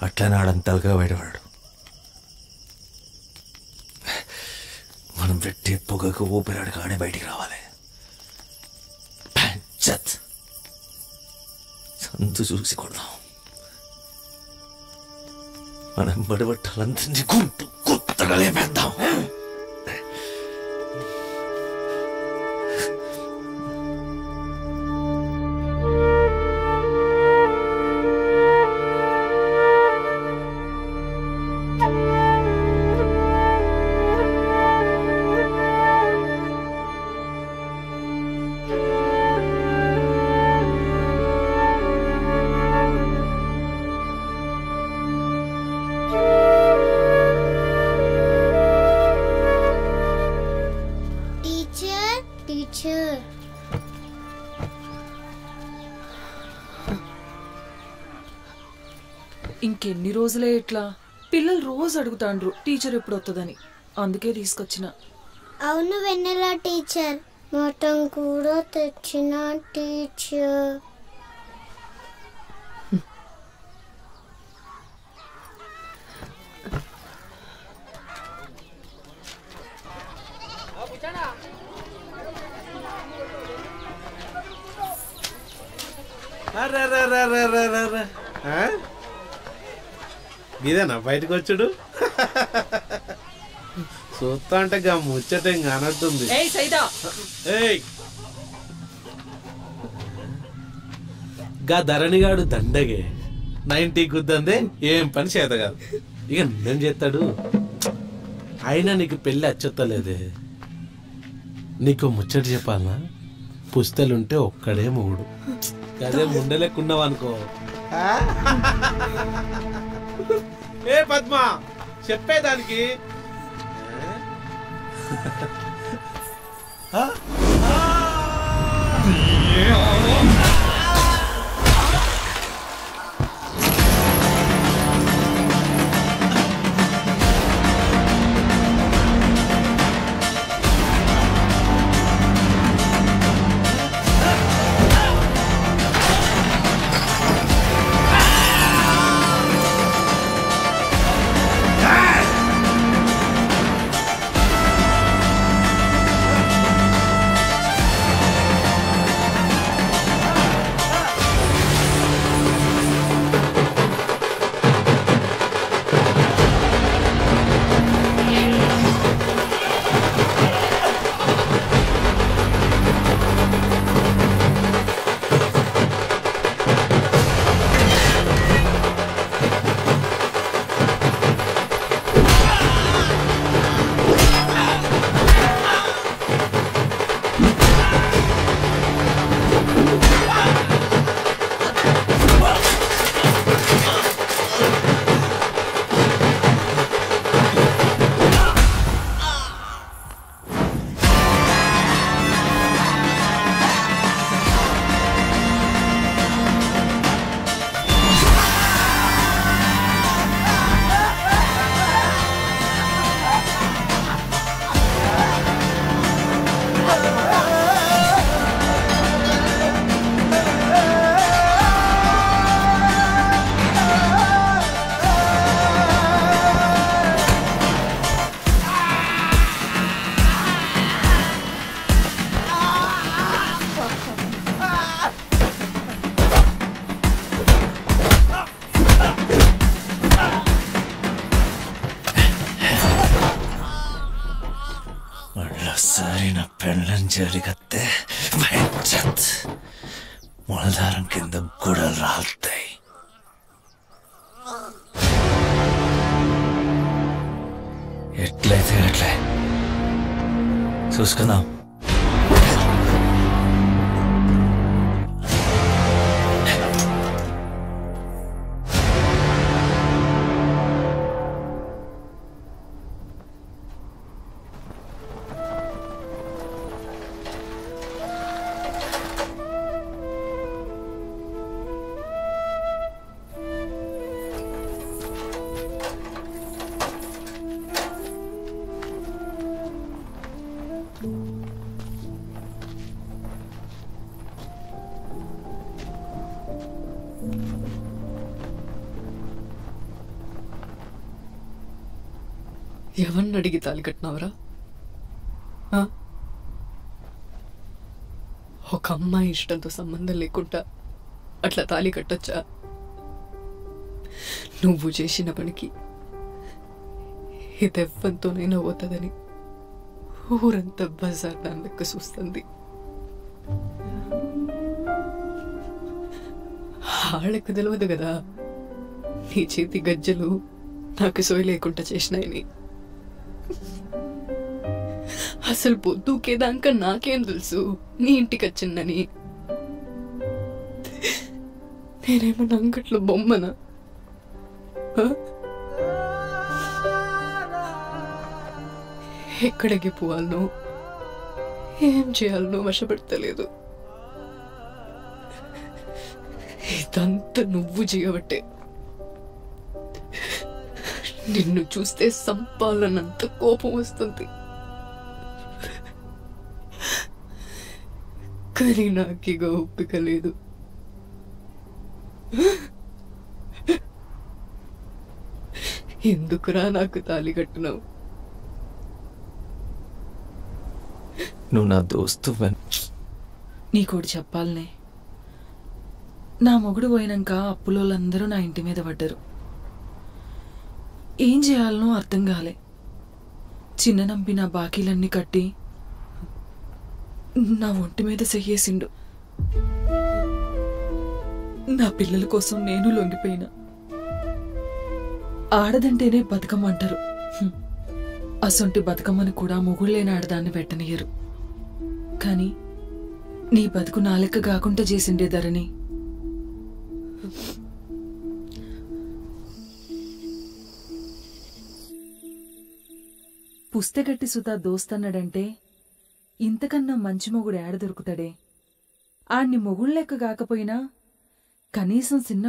అట్లనే ఆడంతలుగా బయటపడాడు. మనం పెట్టే పొగకు ఊపిరాడు కాడే బయటికి రావాలి. సందు చూసి కొడదాం. మనం బడబట్టాలంతా కొత్తగా లేపేద్దాం. ఇంకెన్ని రోజులే ఇట్లా? పిల్లలు రోజు అడుగుతాండ్రు టీచర్ ఎప్పుడు వస్తుందని, అందుకే తీసుకొచ్చిన. అవును వెన్నెల టీచర్, మటన్ కూడా తెచ్చిన టీచర్. ఇదేనా బయటకు వచ్చాడు? చూస్తా అంటే గా ముచ్చట ఇంకా అనట్టుంది. గా ధరణిగాడు దండగే 90 గుద్దందే ఏం పని చేత కాదు. ఇక నిన్నేం చేస్తాడు? అయినా నీకు పెళ్ళి అచ్చొత్తలేదే. నీకు ముచ్చట చెప్పాలనా? పుస్తలుంటే ఒక్కడే మూడు. అదే ముండలేకున్నావు అనుకో. ఏ పద్మ చెప్పేదానికి సరైన పెళ్ళం జరిగితే మొలదారం కింద గుడలు రాలుతాయి. ఎట్లయితే అట్లే చూసుకుందాం. ఎవరిని అడిగి తాళి కట్టినావరా? ఒక అమ్మాయి ఇష్టంతో సంబంధం లేకుండా అట్లా తాళి కట్టొచ్చా? నువ్వు చేసిన పనికి ఇదెవ్వంతోనైనా పోతుందని ఊరంతా బజార్ దాని లెక్క చూస్తుంది. ఆళ్ళకు తెలియదు కదా నీ చేతి గజ్జలు నాకు సోయి లేకుండా చేసినాయని. అసలు పొద్దుకేదాకా నాకేం తెలుసు నీ ఇంటికి వచ్చిందని? నేనేమన్నా అంగట్లో బొమ్మనా? ఎక్కడికి పోవాలనో ఏం చేయాలనో వశపడతలేదు. ఇదంతా నువ్వు చేయబట్టే. నిన్ను చూస్తే సంపాలనంత కోపం వస్తుంది, కానీ నాకిగ ఓపిక లేదు. ఎందుకురా నాకు తాళి కట్టినావు? నువ్వు నా దోస్తు. నీకోటి చెప్పాలనే, నా మొగుడు పోయినాక అప్పులోళ్ళందరూ నా ఇంటి మీద పడ్డారు. ఏం చేయాలనో అర్థం కాలే. చిన్న నంపి నా బాకీలన్నీ కట్టి నా ఒంటి మీద చెయ్యేసిండు. నా పిల్లల కోసం నేను లొంగిపోయినా. ఆడదంటేనే బతుకమ్మంటారు. అసొంటి బతుకమ్మని కూడా మొగుళ్ళేని ఆడదాన్ని పెట్టనియరు. కానీ నీ బతుకు నా లెక్క కాకుండా చేసిండే ధరణి. పుస్తకట్టి సుతా దోస్తన్నాడంటే ఇంతకన్నా మంచి మొగుడు ఏడ దొరుకుతాడే? ఆణ్ణి మొగుళ్ళెక్క కాకపోయినా కనీసం చిన్న